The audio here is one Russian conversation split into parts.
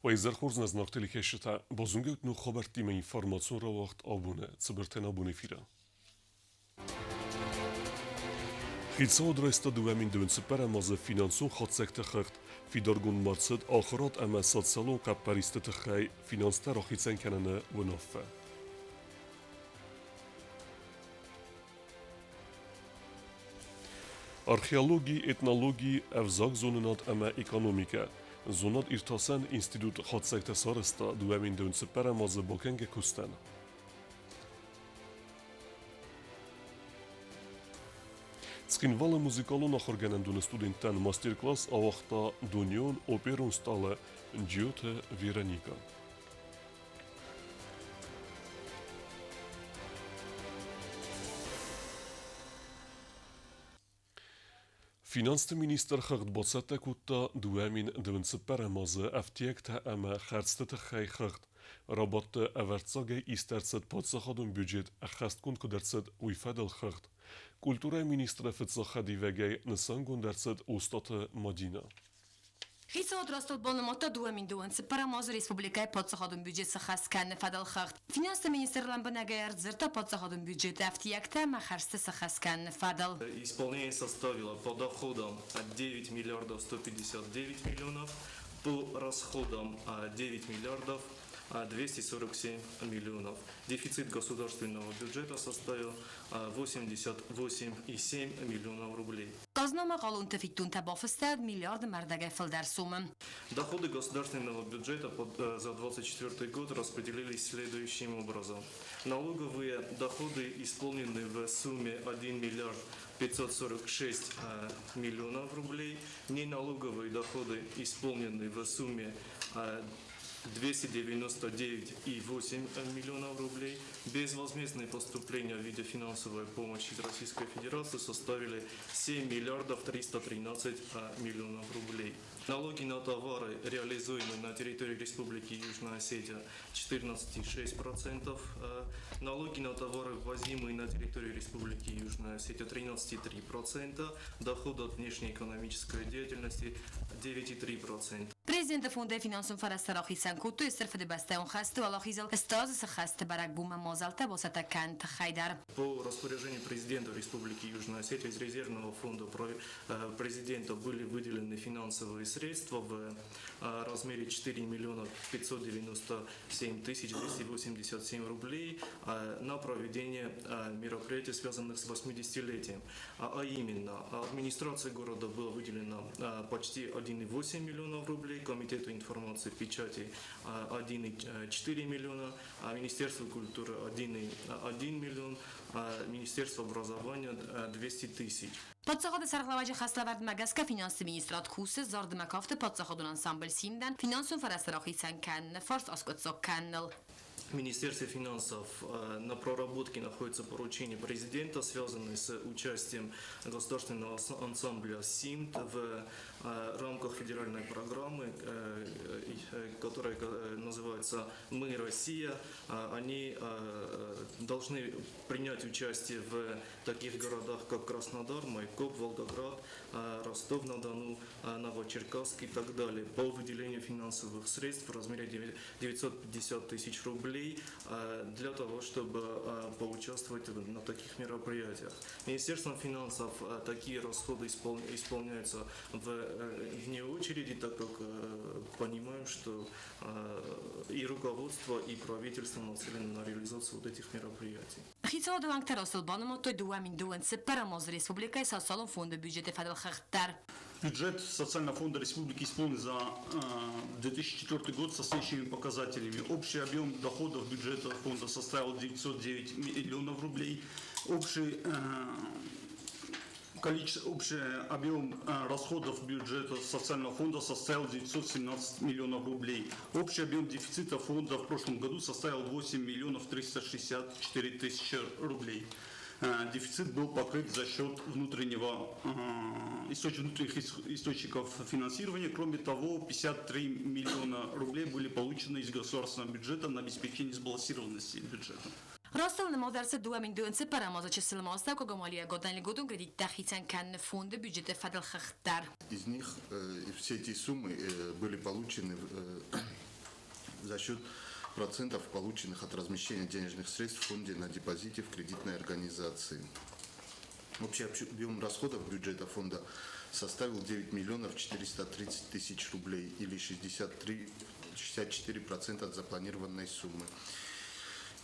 وإذا خورزنا زناقتلي كشتا بازونجوت نو خبرتي من إنفورماسيون را وقت آبونه تبرتنا آبونه فيرا خيلسا درستا دوامين دون سپر مازه فینانسون خط سکت خرد فيدارگون مرسد آخرات اما سالسالون قب پریست تخی فینانستا را خيلسان کننه و نافه Archeologi, etnologi, evzak zonunat ama ekonomika. Zonat irtasan institut xatsekte sarısta duemin dön sepere mazı bokenge kusten. Skinvala muzikalo nachorganen dun studentan masterclass avakta Dunion operun stale Giote Veronika. Finansminister خرد بسته کتا دوامین دون سپر مازه افتیکت اما خرستت خی خرد رابط اورتساگ ایسترسد پادسخادون بودجت اخست کن که درسد ویفدل خرد کلتور مینیستر فتسخه دیوگه نسانگون درسد اوستات مدینه Хиса отрастал болнамата дуамин дуанцы парамозы республикай подсахадун бюджет сахаскан фадал хахт. Финансы министрлан банагаяр зерта подсахадун бюджет автиякта махарсты сахаскан фадал. Исполнение составило по доходам 9 миллиардов 159 миллионов, по расходам 9 миллиардов 247 миллионов. Дефицит государственного бюджета составил 88,7 миллионов рублей. Казнама қалун тафиттун табафыстад миллиард мардага филдар суммы. Доходы государственного бюджета за 2024 год распределились следующим образом. Налоговые доходы исполнены в сумме 1 миллиард 546 миллионов рублей. Неналоговые доходы исполнены в сумме 299,8 миллионов рублей. Безвозмездные поступления в виде финансовой помощи из Российской Федерации составили 7 миллиардов 313 миллионов рублей. Налоги на товары, реализуемые на территории Республики Южная Осетия, 14,6%. Налоги на товары, ввозимые на территорию Республики Южная Осетия, 13,3%. Доходы от внешнеэкономической деятельности, 9,3%. Президент фонда финансов фарастарахи санкуту استرفد بسته اون خسته والا خیزل استاز سخسته برک بوم مازالته بسته کنت خیدر. По распоряжению президента Республики Южная Осетия из резервного фонда президента были выделены финансовые средства в размере 4 миллиона 597 тысяч 287 рублей на проведение мероприятий, связанных с 80-летием. А именно, администрации города было выделено почти 1,8 миллионов рублей, Комитету информации печати 1,4 миллиона, Министерству культуры 1,1 миллион, Министерство образования 200 тысяч. پادساخاد سرخلواج خسلورد مگسکا فینانس مینیسترات خوسه زارد مکافت پادساخادون انسامبل سیمدن فینانسون فرستراخی سنکن فرست اسکت سکنل. В Министерстве финансов на проработке находится поручение президента, связанное с участием государственного ансамбля СИМТ в рамках федеральной программы, которая называется «Мы, Россия». Они должны принять участие в таких городах, как Краснодар, Майкоп, Волгоград, Ростов-на-Дону, Новочеркасск и так далее, по выделению финансовых средств в размере 950 тысяч рублей для того, чтобы поучаствовать на таких мероприятиях. Министерством финансов такие расходы исполняются вне очереди, так как понимаем, что и руководство, и правительство нацелены на реализацию вот этих мероприятий. خیزا دوان تراستل بانم تو دوامین دوان سپر ماز республика سالون фонда бюджета федерал хахтар. Бюджет Социального фонда республики исполнен за 2004 год со следующими показателями. Общий объем доходов бюджета фонда составил 909 миллионов рублей. Общий объем расходов бюджета социального фонда составил 917 миллионов рублей. Общий объем дефицита фонда в прошлом году составил 8 миллионов 364 тысячи рублей. Дефицит был покрыт за счет внутренних источников финансирования. Кроме того, 53 миллиона рублей были получены из государственного бюджета на обеспечение сбалансированности бюджета. راستل نمادرس دوامین دوان سپر ماز چسل ماستا کوگمالیا گودن لگودون кредит тахицен кан фонда бюджета федерал хахтар. Из них все эти суммы были получены за счет процентов, полученных от размещения денежных средств в фонде на депозите в кредитной организации. Общий объем расходов бюджета фонда составил 9 миллионов 430 тысяч рублей или 64% от запланированной суммы.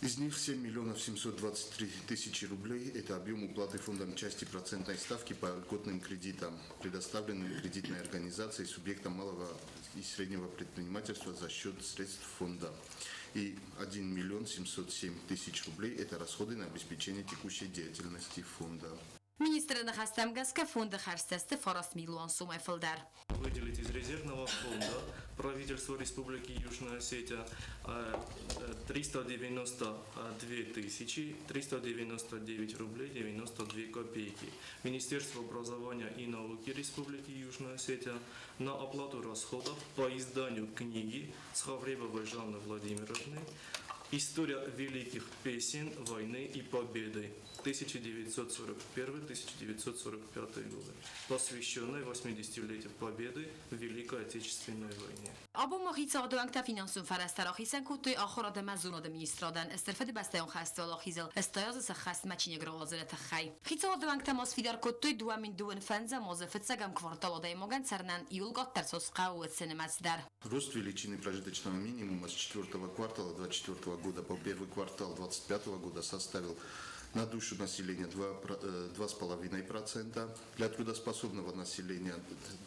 Из них 7 миллионов 723 тысячи рублей – это объем уплаты фондом части процентной ставки по льготным кредитам, предоставленным кредитной организацией субъектам малого и среднего предпринимательства за счет средств фонда. И 1 миллион 707 тысяч рублей – это расходы на обеспечение текущей деятельности фонда. Министрны хастамгаска фонда харстасты форас миллион суммы филдар. Выделить из резервного фонда правительства Республики Южная Осетия 392 399 рублей 92 копейки. Министерство образования и науки Республики Южная Осетия на оплату расходов по изданию книги Схавребовой Жанны Владимировны «История великих песен войны и победы» 1941-1945 годы, посвященной 80-летию Победы в Великой Отечественной войне. ابو مخیت آدوانگ تا فینانسون فرستر آخیسن که توی آخر آدم از اون آدم میسترادن استرفاد بسته اون خسته ولی خیزل استایاز سخست مچینه گروازل تخی خیت آدوانگ تا ماس فیدار که توی دوامین دوان فنزا موظفت سگم کوارتال آدای موگن سرنن یولگات ترسوس قوت سینماس در. Рост величины прожиточного минимума с 4 квартала 2024 года по первый квартал 2025 года составил на душу населения 2,5%, для трудоспособного населения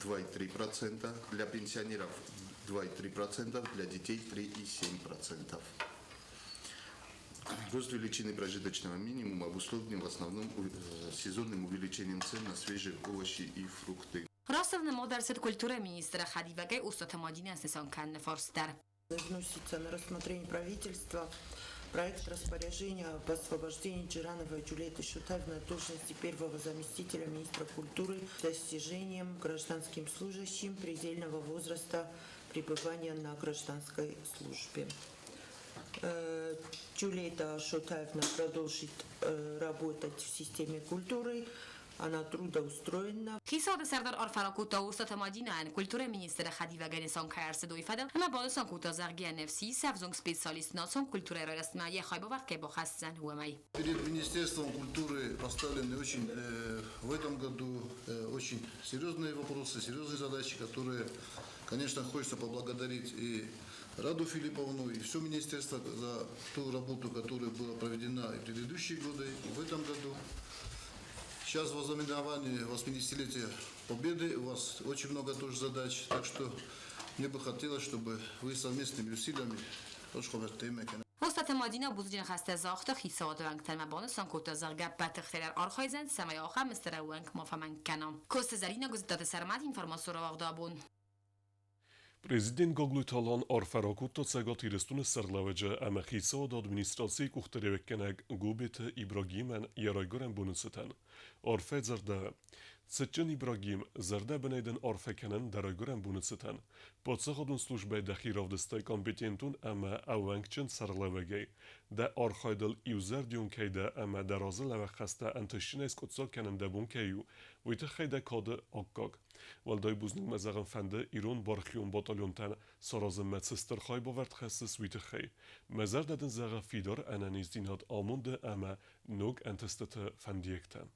2,3%, для пенсионеров 2,3%, для детей 3,7%. Рост величины прожиточного минимума обусловлен в основном сезонным увеличением цен на свежие овощи и фрукты. راستن مدرسة культуры министра Хадивагай устата Мадина Сесан Канне Форстер. Вносится на рассмотрение правительства проект распоряжения об освобождении Джирановой Джулиеты Шутаевны от должности первого заместителя министра культуры с достижением гражданским служащим предельного возраста пребывания на гражданской службе. Джулиета Шутаевна продолжит работать в системе культуры. Она трудоустроена. خیساد سردار آرفراکوتا استاد مادینان کلتور مینیستر Хадивагай نسان کارس دوی فدل اما بالسان کوتا زرگی نفسی سفزونگ специалист ناسون культуры растмая хайбо варке бо хассан хуамай. Перед Министерством культуры поставлены в этом году очень серьезные вопросы, серьезные задачи, которые, конечно, хочется поблагодарить и Раду Филипповну, и все министерство за ту работу, которая была проведена и в предыдущие годы, и в этом году. Сейчас в ознаменовании 80-летия Победы у вас очень много тоже задач, так что мне бы хотелось, чтобы вы совместными усилиями استاد مادینا بودجه خسته زاخته خیساد ونگ تلم بانستان کوتا زرگه بتختر آرخایزن سمای آخر مستر ونگ مفهمن کنم کوست زرینا گزیدات سرمت اینفرماسور واقدابون Президент Гоглуталан Арфаракутта цегат ирестуне сарлаведжа ама хисад администрации кухтеревеккенег губите Ибрагимен ярайгорен бунусетен. Арфе зерде. Цечен Ибрагим зерде бенейден арфекенен дарайгорен бунусетен. Подсахадун службе дахировдестай компетентун ама авангчен сарлавегей. Да архайдал иузердион кейде ама даразы лавахаста антешинес кутсал кенен дебун кейу. Войте хейде каде аккак. والدای بوزنگ مزاقن فنده ایران بارخیون باتالیون تن سرازم متسستر خای باورد خسته سویت خی مزار دادن زاقا فیدار انانیز دینات آمونده اما نوگ انتستت فندیکتن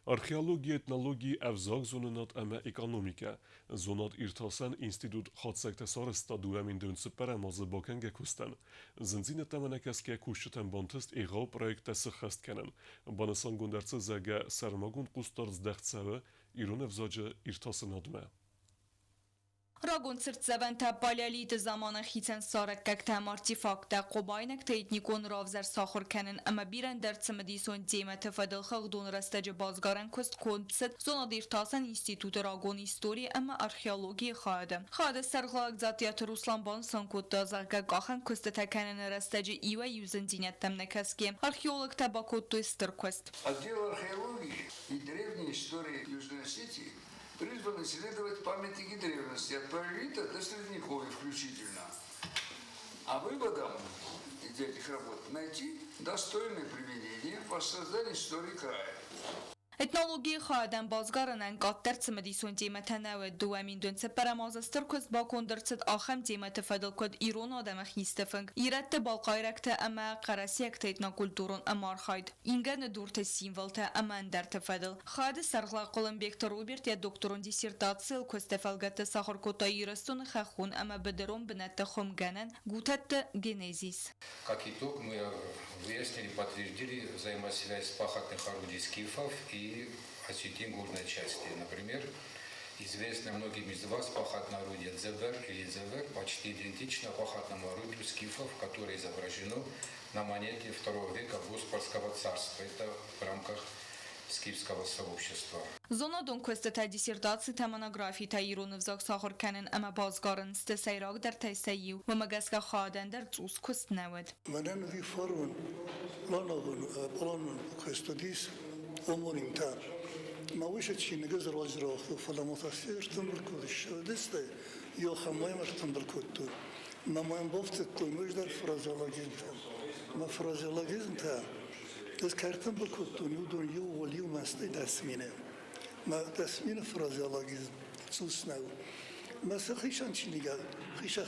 Arxeologiya etnologiya avzog zonunat ama ekonomika. Zonat irtasan institut xatsakta sarısta duamin dönüsü paramazı bakan gekustan. Zinzine tamenekeske kuşçatan bantist eğav projekte sıxast kenen. Banasan gundarцы zaga sarmagun qustar zdaxtsavı irun avzogı irtasan adma. Ռագուն ծրծավեն թա պալյալիտը զամանը խիցեն սարակակ թա մարտիֆակտա qobայնակ թա etnikon ravzar saxurkenin ama biren dertsimedison temete fadıl xağdun rastacı bazgaran kost konset zonadir tasan institutu Ragon istori ama arxeologiya xadı. Xadı sarğlaq zatiyat Ruslan Bansan kodda zarqa qaxan kost takanen rastacı iwa yüzün dinettem nekaski. Arxeolog tabakottu istır kost. Отдел археологии и древней истории Южной Осетии призван исследовать памятники древности от палеолита до средневековья включительно. А выводом из этих работ найти достойное применение в воссоздании истории края. Etnologiya xaden bazgarın enqat dertsimedison cemətənəvə duamin dönsə pərəmazıstır köz bakon dərtsid axəm cemətə fədil köd İron adamı xistəfəng. İrətdə balqayrəkdə əmə qarasiyəkdə etna kulturun əmar xayd. İngən durtə simvoltə əmən dərtə fədil. Xadı sərğla qolun Bektor Robert ya doktorun dissertasiya köstə fəlgətdə saxır kota İrəstun xəxun əmə bədəron binətdə xomgənən gutətdə genezis. Как итог, мы выяснили, подтвердили взаимосвязь пахотных орудий скифов и осетин горной части. Например, известно многим из вас пахотное орудие Дзевер или Дзевер почти идентично пахотному орудию скифов, которое изображено на монете II века Боспорского царства. Это в рамках скифского сообщества. Zonadon köstete dissertacji ta monografii ta İranı vzak saxır kənin əmə bazgarın stə seyraq der təysəyiv və məgəskə xadən der cuz köst nəvəd. Mənən vi farun lanavun planun köstədis umurim ta. Ma وش تشي نجزر وجراخ فلا متأثر تنبركود الشودسته يو خمايم تنبركود ما ينبفت مش در فرازيولوجيزم ما فرازيولوجيزم تا das kartınbırkود يودون يو واليو ماستي دسمينه ما دسمينه فرازيولوجيزم سوسناو ما سخيشان چينيگا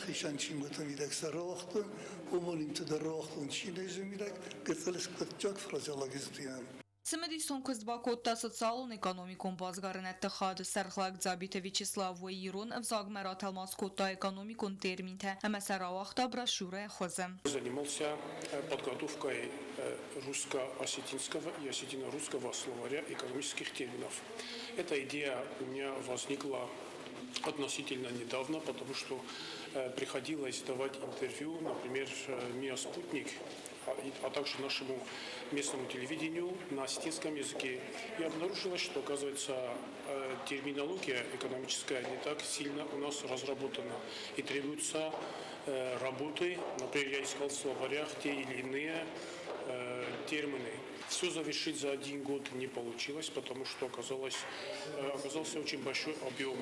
خيشان چين گوتميدك سر وقتن وموليم تدر وقتن چينيزميدك قتلس قتجاك فرازيولوجيزم تيام Смедисон Костбакотта социалун экономикон базгарынетті қады сәрғлак Дзабита Вячеслав Ваирон взаг Маратал Маскотта экономикон терминте, а месаравахта брошюра хозем. Занимался подготовкой русско-осетинского и осетино-русского словаря экономических терминов. Эта идея у меня возникла относительно недавно, потому что приходилось давать интервью, например, МИА «Спутник», а также нашему местному телевидению на осетинском языке. И обнаружилось, что, оказывается, терминология экономическая не так сильно у нас разработана. И требуются работы, например, я искал в словарях те или иные термины. Все завершить за один год не получилось, потому что оказался очень большой объем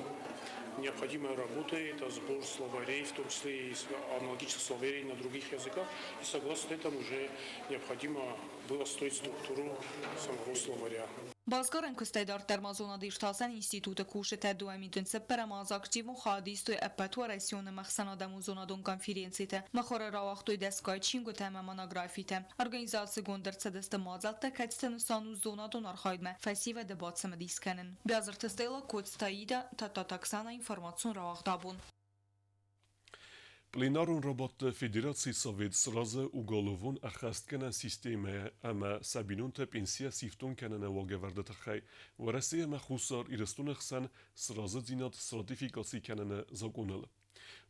необходимой работы, это сбор словарей, в том числе и аналогичных словарей на других языках. И согласно этому уже необходимо было строить структуру самого словаря. Bazgarın köstəydar dərmazona diştasən institutu kuşətə duamidün səppərəmaz aktivun xadistoy əppətva rəsyonu məxsənada muzonadun konferensiyətə məxora ravaqtoy dəskay çingo təmə monografiyətə organizasiya göndərtsə dəstə mazaltda kətstən sanu zonadun arxaydmə fəsi və debatsımı diskənin. Biazırtыстайла көтстайда тататаксана информацион равaqdabun. Plenarun robot Federacji Sovet srazı ugolovun axastkenen sisteme ama sabinun te pensiya siftun kenene vagevarda taxay ve resiye mexusar irestunexsan srazı zinat stratifikacji kenene zagonel.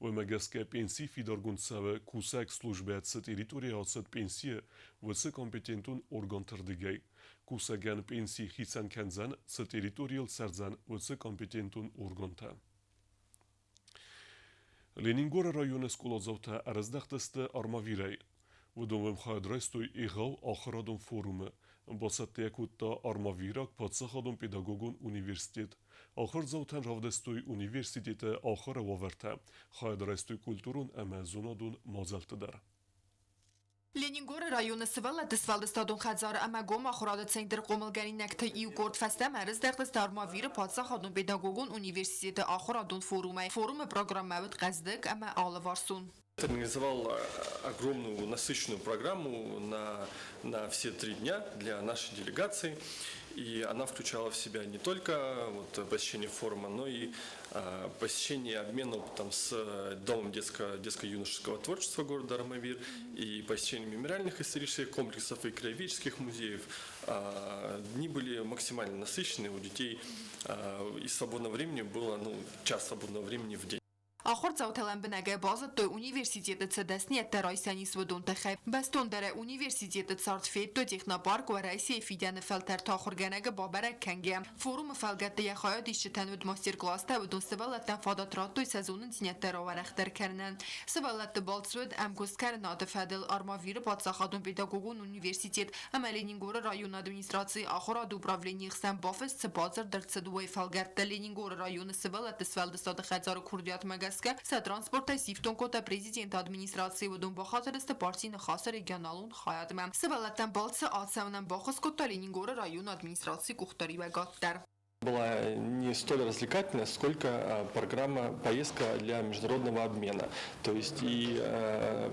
Ve megeske pensi fidargun save kusek slujbe se teritoria se pensiye ve se kompetentun organ terdegay. Kusegen pensi hitsen kenzen se teritorial serzan ve se kompetentun organta. Leningora rayonu skolozavta arazdaqtasta armaviray. Vudovem xadrastoy iğav axradun forumu. Basattekutta armavirak patsaxadun pedagogun universitet. Axır zavtan ravdestoy universitete axıra vaverta. Xadrastoy kulturun amazonadun mazaltıdar. Ленингор районы сывала тысвалды стадун хадзар ама гома хурада центр қомылгани некта ию горд фастам арыз дақдыс дармавир падса хадун педагогун университеты ахурадун форумай. Форумы программавит газдык ама алы варсун. Организовал огромную насыщенную программу на все 3 дня для нашей делегации. И она включала в себя не только посещение форума, но и посещение обмена опытом с Домом детско-юношеского творчества города Армавир и посещение мемориальных исторических комплексов и краеведческих музеев. Дни были максимально насыщенные, у детей из свободного времени было час свободного времени в день. آخر زاوتلن بنگه بازد تو اونیورسیتیت تدسنیت رایسانیس و دون تخیب بستون در اونیورسیتیت تسارتفید تو تخنا پارک و رئیسی فیدن فلتر تاخر گنگ بابرک کنگه فوروم فلگت یخای دیشتن ود ماستر کلاس تا ودون سوالت فادات را توی سزونن تینیت را ورختر کرنن سوالت بالسود امگوست کرن آدفادل آرماویر پادساخادون پیداگوگون اونیورسیتیت لنینگور رایون ادمینستراسی آخر دوبراولینی خسن بافست سبازر در صدوی فلگت لنینگور رایون سوالت سوالد استاد خزار کردیات مگس Սխեսկը սա տրանսպորտը սիվտոնկոտը պրեզիդենտ ադմինիստրացիի վդում բոխացրստը պարտի նխասը ռեգիոնալուն խայադմը Սվալատան բալցը ացավնան բոխս կոտալինին գորը ռայուն администрации կուխտարի վագատտար Была не столь развлекательная, сколько программа поездка для международного обмена. То есть и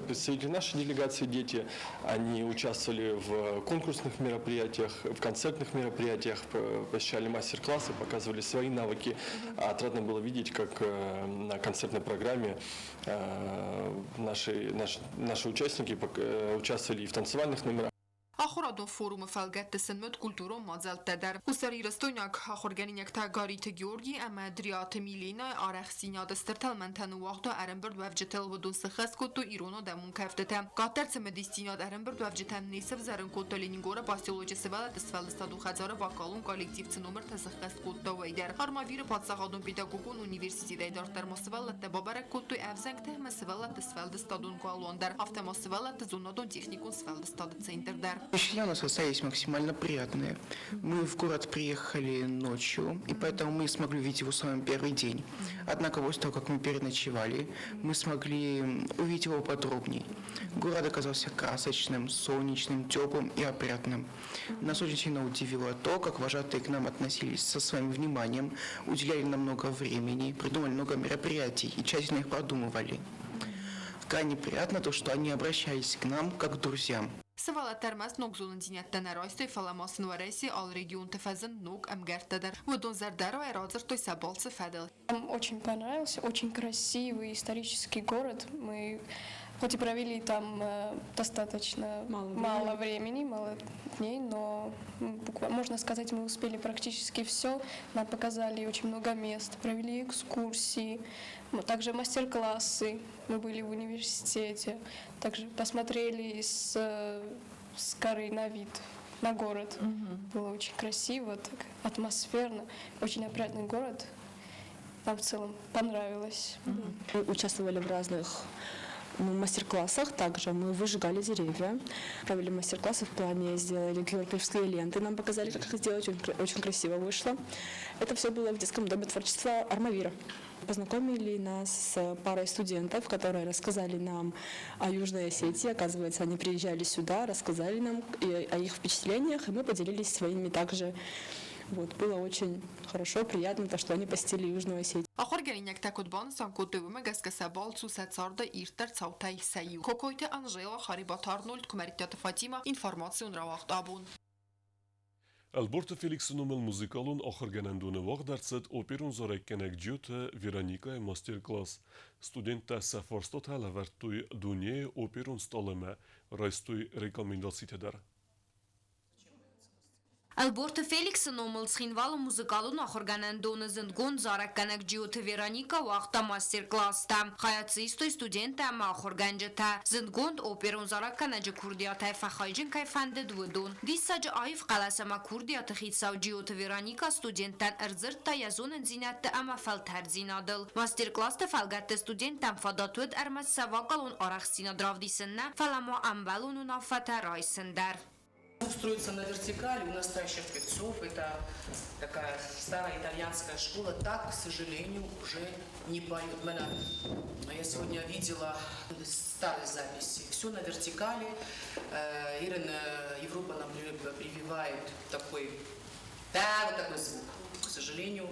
представители нашей делегации, дети, они участвовали в конкурсных мероприятиях, в концертных мероприятиях, посещали мастер-классы, показывали свои навыки. Отрадно было видеть, как на концертной программе наши участники участвовали и в танцевальных номерах. Ախորադուն ֆորումը ֆալգատը սնմդ կուլտուրո մազալտադար Ուսարի ռստոյնակ հախորգանինակ թագարիթ Գյորգի ամադրիաթ միլինա արախսինյադը ստրտալ մենթանու վաղդո արեմբրդ վավջտել վդուն սխասկոտու իրոնո դամուն կավտետը Կատերցը մեդիստինյադ արեմբրդ վավջտան նեսև զարն կոտոլինին գորը պաստիոլոջը սվալը տսվալստադու խածարը վակալուն կոլեկտիվ ծնումր թսխասկոտո վայդար Արմավիրը պատսաղադուն պիտագոգուն ունիվերսիտիտ այդար տերմոսվալը տեբաբարակ կոտու ավզանք թեհմը սվալը տսվալդստադուն կալուանդար Ավտեմոսվալը տզունադուն տեխնիկուն սվալդստադը центр Впечатления у нас остались максимально приятные. Мы в город приехали ночью, и поэтому мы смогли увидеть его самый первый день. Однако после того, как мы переночевали, мы смогли увидеть его подробнее. Город оказался красочным, солнечным, теплым и опрятным. Нас очень сильно удивило то, как вожатые к нам относились со своим вниманием, уделяли нам много времени, придумали много мероприятий и тщательно их продумывали. Крайне приятно то, что они обращались к нам как к друзьям. Սվալատարմաս նոկ զուննդինյատտան արոյստոյ ֆալամասն վարեսի ալրեգիон тефазен ног амгартадар. Водон зардаро эрозертой саболцы федел. Нам очень понравился, очень красивый исторический город. Мы хоть и провели там достаточно мало времени, мало дней, но можно сказать, мы успели практически все. Нам показали очень много мест, провели экскурсии, также мастер-классы. Мы были в университете, также посмотрели с горы на вид на город. Было очень красиво, так атмосферно, очень опрятный город. Нам в целом понравилось. Мы участвовали в разных мастер-классах. Также мы выжигали деревья, провели мастер-классы в плане, сделали георгиевские ленты, нам показали, как их сделать, очень красиво вышло. Это все было в детском доме творчества Армавира. Познакомили нас с парой студентов, которые рассказали нам о Южной Осетии. Оказывается, они приезжали сюда, рассказали нам о их впечатлениях, и мы поделились своими также. Вот, было очень хорошо, приятно, то, что они посетили Южную Осетию. Ախորգերինյակ տակոդբան սանկոտևում է գասկասաբալ ցուսացարդը իրտեր ցաուտայ սայու Կոկոյտե Անժելա Խարիբաթարնոլդ կոմերիտյատը Ֆատիմա ինֆորմացիոն ռավախտաբուն Alberto Felix'in muzikалун охорганандуны вагдартсет оперун зореккенек джюте Вероника мастер-класс. Студентта сафорстот халавартуй дуне оперун столеме райстуй рекомендациитедар. Alberto Felix նոմլ ցինվալը մուզիկալուն ախորգանանդոնը զնդգոն զարականակ ջիոթ Վերոնիկա վախտա մաստեր-կլաստա խայացիստոյ ստուդենտը ամա ախորգանջտա զնդգոն օպերոն զարականաջը քուրդիաթայ ֆախայջին կայֆանդը դուդուն դիսաջը այվ ყալասամա քուրդիաթը խիցավ ջիոթ Վերոնիկա ստուդենտան ըրձրտա յազոն ընձինատը ամա ֆալթարձինադլ մաստեր-կլաստը ֆալգատը ստուդենտան ֆադատուդ արմաս սավակալուն արախսինադրավդիսննա фаламо ամբալուն ու նավфата райсендар Устроиться на вертикали у настоящих певцов, это такая старая итальянская школа, так, к сожалению, уже не поют. Я сегодня видела старые записи, все на вертикали. Ирина Европа нам прививает такой, вот такой звук, к сожалению,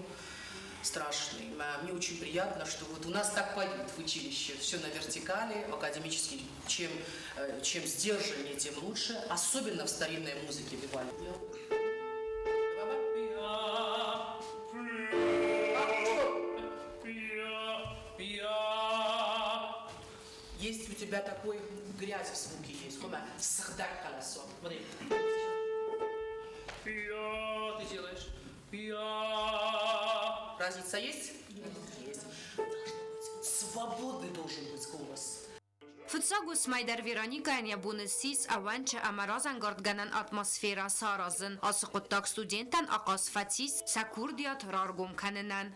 страшный. Мне очень приятно, что вот у нас так поют в училище, все на вертикали, академически. Чем сдержаннее, тем лучше, особенно в старинной музыке бивали. Есть у тебя такой грязь в звуке есть, сахдар колесо. Смотри. Ты делаешь. Разница есть? Есть. Свободный должен быть голос. Ֆուտսագուս մայդար Վերոնիկան յաբունեսիս ավանչը ամարազան գորդգանան ատմոսֆերա սարազն ասխոտակ ստուդենտան aqasfatsis սակուրդիատ ռարգում կանենան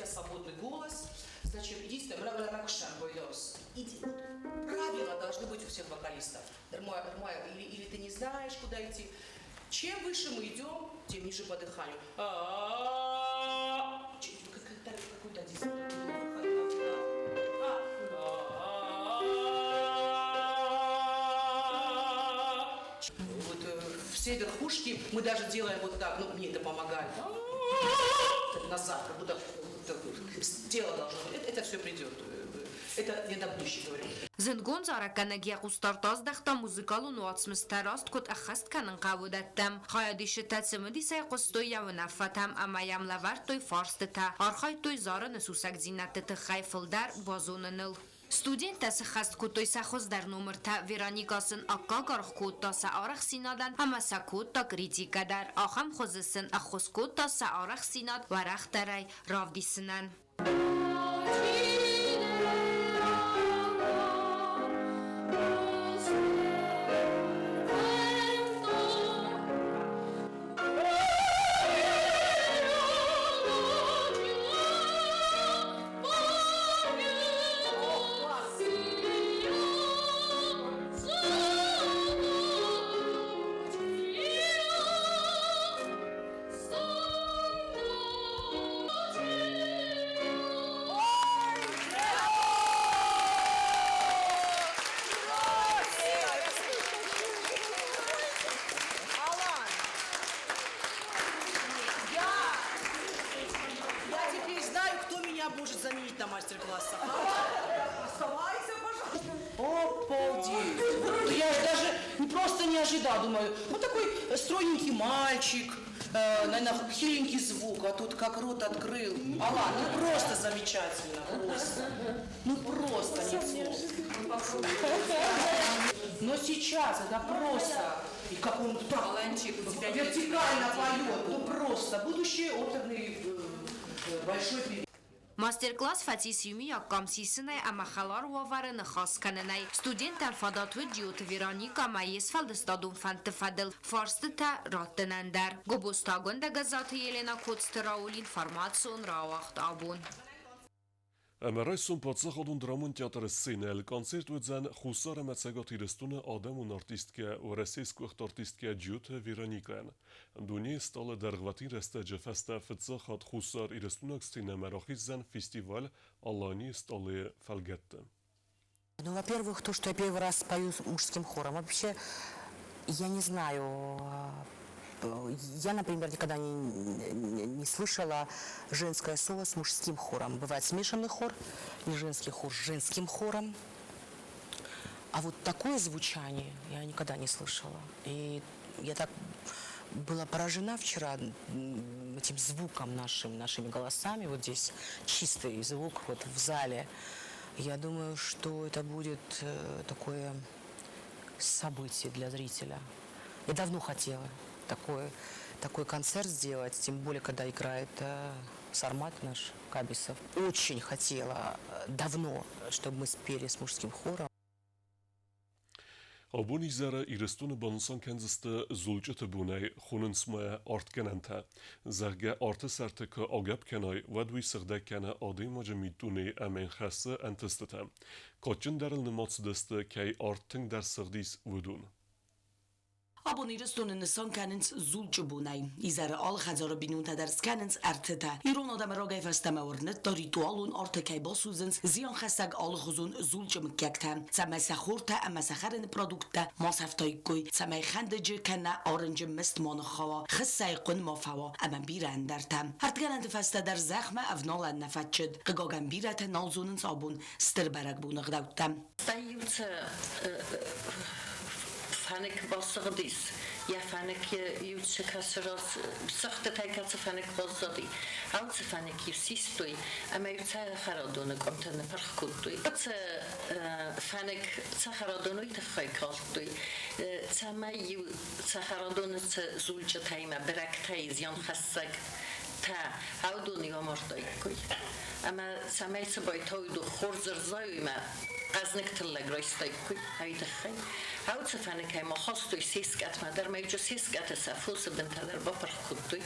тебя свободный голос, значит, единственное, правила должны быть у всех вокалистов. Или ты не знаешь, куда идти. Чем выше мы идем, тем ниже по дыханию. Какой-то вот все верхушки мы даже делаем вот так, ну мне это помогает. Назад, как будто тело должно быть. Это все придет. Это я на будущее говорю. Zindgon zarakanagi qustartaz daxta muzikal nuatsmis tarast kut akhast kanin qavudattam. Khayadishi tatsimidi say qustoy yav nafatam amayam lavartoy farstita. Arkhaytoy zara nasusak zinatete khayfildar bazunanil. Studentası xast kutoy saxoz dar numarta Veronikasın akka qarx kutta saarx sinadan hamasa kutta kritika dar axam xozısın axos kutta saarx sinad varax taray ravdisinan. Может заменить на мастер-классах. Оставайся, пожалуйста. Обалдеть. Я даже просто не ожидала, думаю, вот такой стройненький мальчик, наверное, хиленький звук, а тут как рот открыл. Алан, ну просто замечательно, просто. Ну просто не слов. Но сейчас это просто, и как он так вертикально поет, ну просто. Будущий оперный большой певец. Masterclass Fatisimi Yakamsisine Amahalar Wavarın Xaskanınay Studenten Fadatı Diyot Veronika Mayes Faldestadun Fantefadel Farstita Rattenender Gobustagun da Gazatı Yelena Kotsteraul информацион Равахт Абун. Emmeraysun podzachodun dramon teatr scenel koncert udzen Husar Metsegot irestune Ademun artistke u resiskucht artistke Djut Veroniklen. Dunie stale dergvati resteje festa fetsachat Husar irestunak scene Merachizzen фестиваль Алани столе Фалгетте. Ну, во-первых, то, что я первый раз пою с мужским хором. Вообще, я не знаю. Я, например, никогда не слышала женское соло с мужским хором. Бывает смешанный хор, не женский хор с женским хором. А вот такое звучание я никогда не слышала. И я так была поражена вчера этим звуком нашими голосами. Вот здесь чистый звук вот в зале. Я думаю, что это будет такое событие для зрителя. Я давно хотела такой концерт сделать, тем более, когда играет Сармат наш, Кабисов. Очень хотела давно, чтобы мы спели с мужским хором. Abun izara irestune bansan kenziste zulcete bunay khunensme art kenente. Zerge arte serte ke agab kenay wadwi serde kene adi majemitune amen khasse entestete. Kotchen derel nematsdeste kay arting der serdis wudun. Aboniristun nisan kenins zulcu bunay. İzara al khazara binun taders kenins ertete. İron adam ragay festeme ornet da ritualun arte kay basuzens ziyan khasag al khuzun zulcu mkkekten. Tsamasa khorta ama sakharin produkta masaftay koy. Tsamay khandje kana orange mistman khawa. Khsayqun mafawa ama birandertam. Hartganand feste der zakhma avnal nafatchid. Qagagan birat nalzunun sabun stirbarak bunu gdawtam. Stayutse فانك باصغديس يا فانك يوتشكاسراس سخت تايكاتس فانك بازدي او فانك يسيستوي اما يتسا خرادون قمتن فرخكوتوي بس فانك تخرادونوي تخايكالتوي تما يو تخرادون زولج تايما براكتاي زيان خسك تا هاودوني ومرتاي كوي اما سميت بايتوي دو خورزر زايما قزنک تلگرای استایکوی هایده خی هاو تفنه که ما خواستوی سیسکت مادر میجو سیسکت سفوس بنتدر بپر خودتوی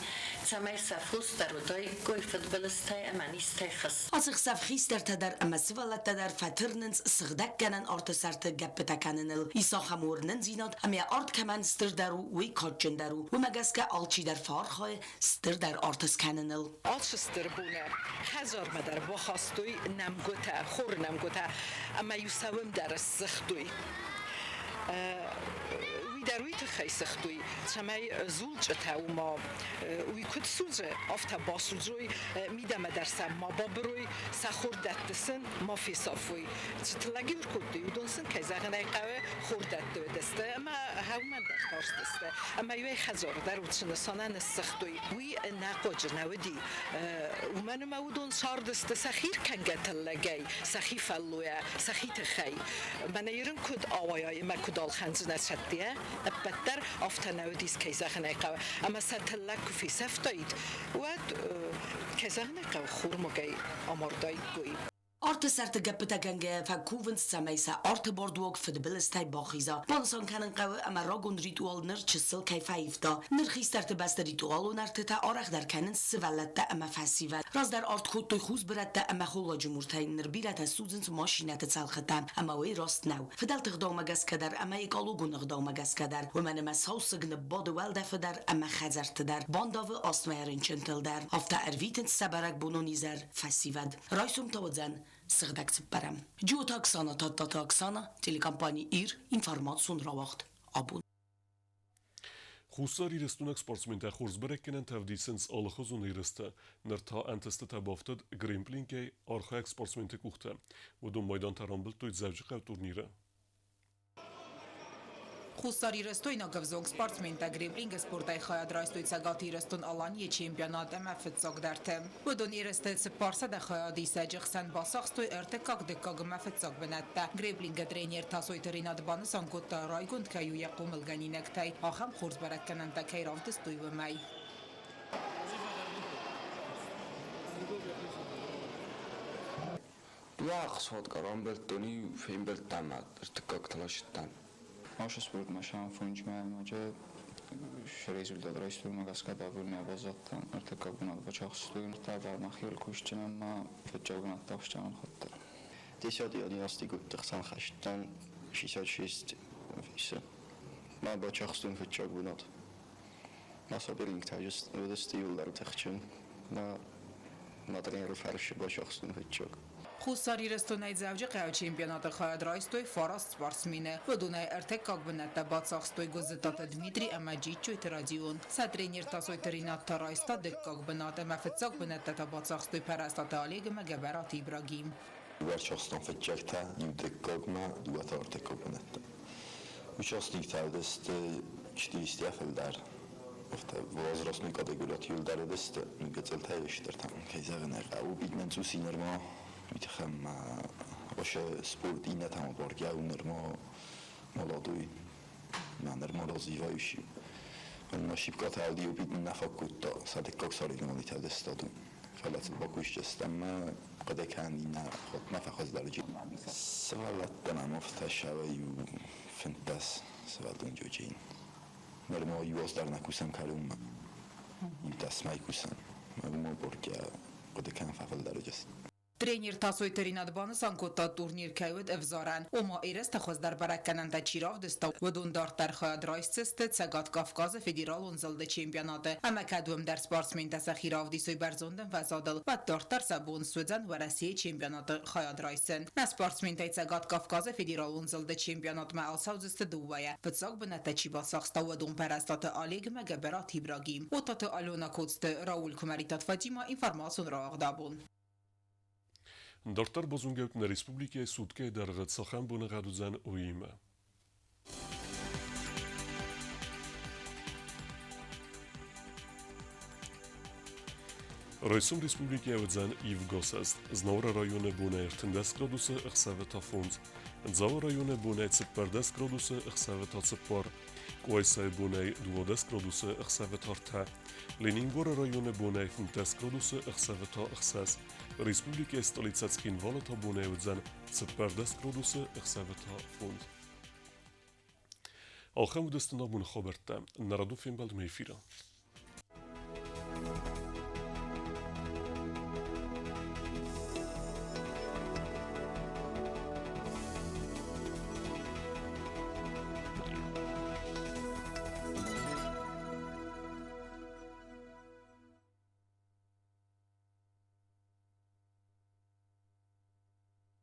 تمای سفوس در ودای گوی فدبلستای امانیستای خس Azıq səfxistər əməsi tədər fətırnınz sıqdəkkənən orta sərtə gəppətəkənənil İsa xamurnın zinad əməyə art kəmən stırdəru və kaçındəru və məgəskə alçidər farxay stırdər ortaskənənil Alçıstır bunu xəzar mədər baxastoy nəmgötə xor nəmgötə əmə yusavım dər sıxdoy دروی تخیسختوی چمی زولج تاوما وی کد سوزه آفت باسوزوی میدم درسم ما بابروی سخور دتسن ما فی صافوی چتلاگی ورکودی و دونسن که زغنای قوه خوردت دو دسته اما هاومن در کارس دسته اما یوی خزار در وچن سانن سختوی وی نقاج نودی و من مودون سار دسته سخیر کنگه تلگی سخی فلوه سخی تخی من یرن کد آوایای ما کدال خنزنه شدیه بدتر آفتنودیس کیزخنه قو اما ستلک فی سفتید و کیزخنه قو خورمگی آمردای گویی Orta sərtə gəppətəkəngə fəkkuvens səməysə orta bordwog fədbilistay baxiza. Bansan kanın qağı əmə ragon ritual nır çısıl kayfayifda. Nır xistərtə bəstə ritual u nərtətə araq dərkənin sivələtdə əmə fəsivə. Razdər art xudtoy xuz birətdə əmə xolla cumurtay nır birətə suzins maşinətə çəlxətən əmə vey rast nəv. Fədəl tıqdağma gəz qədər əmə iqalugun ıqdağma gəz qədər. Və mənəmə sausıqnı badı vəl dəfədər əmə xəzərtədər. Bandavı asmayarın çıntildər. Hafta ərvitins səbərək bunun izər fəsivəd. Raysum tavadzən Sıqdak çıpparəm. Cüta Aksana, Tattata Aksana, telekompaniya İr, informasyon ravaxt. Abun. Xusar İristun sportsmenta xurz berekkenen tevdisens alıxuzun İristə, nırta entestə təbaftad Grimplinkey arxa sportsmenta kuxtə. Udun maydan tarambil tuyt zəvcıq ev turnirə. Խուսարի ռեստոյն ագվզող սպորտսմենտա գրիբլինգը սպորտայ խայադրայստույց ագատի ռեստոն ալանի է չեմպիոնատ մաֆծող դարդը։ Ոդոն իրեստեց պարսա դա խայադի սաջիխսան բասախստոյ երտեկակ դեկակ մաֆծող բնատտա։ Գրիբլինգը տրեյներ տասոյ տրինատ բանս անկոտտա ռայգունդ կայու եղում ըլգանինակտայ, ախամ խուրզ բարակկանան տակայր ավտս տույվը մայ։ Яах сот Рамбертони Феймбертамат как талаштан. Маша спорт машан фунчма маҷа результат райстур магаска давурне базаттан артакабунат бачахстур тадар махил кушчанам ма фечагунат тахчан хаттар. 10 гуттахсан хаштан 66 фиса. Ма бачахстун фечагунат. Масабиринг таҗис удастиуллар тахчан ма матренер фарш бачахстун фечаг. Խուսարի ռեստոնայ զավջի ყայո չեմպիոնատը խայադրայստոյ ֆարաս սպարսմինը, վդունայ ըրթեկ բնատա բացախստոյ գոզետատը Դմիտրի Ամաջիչոյ տրադիոն, սա տրեյներ տասոյ տրինատ տարայստա դեկկակ բնատը մաֆծակ բնատա բացախստոյ պարաստատը ալիգը մգաբարատ Իբրագիմ։ Վերջախստան ֆեջակտա դեկկակմա դուատա ըրթեկ բնատա։ Участник тавдест 400 филдар. Возрастной категории юлдары дест, гацелтай штартан. Кейзагнер, у бидмен цусинерма میتخم باشه سپورت این نتام بارگه و نرما مولادوی من نرما رازیوایشی و نشیب که تعدی و بید نفکت تا صدق سالی نمانی تدستادون فلات باکوش جستم قد کندی نه خود نفخاز درجی سوالت دنم افت شوی و فنتس سوال دنجو جین نرما یواز در نکوسم کلوم یو دست میکوسم مگو بارگه قد کن فقل درجه است Տրեյներ տասոյ տրինատ բանս անկոտա տուրնիր կայուդ էվզարան, ոմա իրես տախոզ դարբարականան դա չիրավ դստա վդուն դարտար խայադրայստստը ցագատ Կավկազը ֆեդերալ ունզալդը չեմպիոնատը, ամակադում դար սպորտսմեն տասախիրավ դիսոյ բարձոնդն վազադլ, վատ դարտար սաբուն սուեդան վարասիի չեմպիոնատը խայադրայստեն։ Նա սպորտսմեն տայ ցագատ Կավկազը ֆեդերալ ունզալդը չեմպիոնատ մա ալսաուզստը դուվայա, վծակ բնատա չի բասախստա վդուն պարաստատը ալիգ մգաբարատ Իբրագիմ, օտատը Ալոնա Կոցտը Ռաուլ Քումարիտատ Ֆաջիմա ինֆորմացիոն ռաղդաբուն Դարտար բոզունգեուտն Ռեսպուբլիկայի սուտկե դարղը ծախան բունղադուզան ուիմը։ Ռոյսում Ռեսպուբլիկայի վձան իվ գոսաստ, զնավրա ռայոնը բուն է երթնդես գրոդուսը ըխսավը տաֆունց, ձավը ռայոնը բուն է ծպպար դես գրոդուսը ըխսավը տացպպար, Куайсай бунай дуодес продусе ахсаветарта. Ленингор районе бунай фунтес продусе ахсавета ахсас. Республика столицацкин валата бунай удзан цпердес продусе ахсавета фунд. Алхам удестана бун хаберта. Нараду фимбалд мейфира.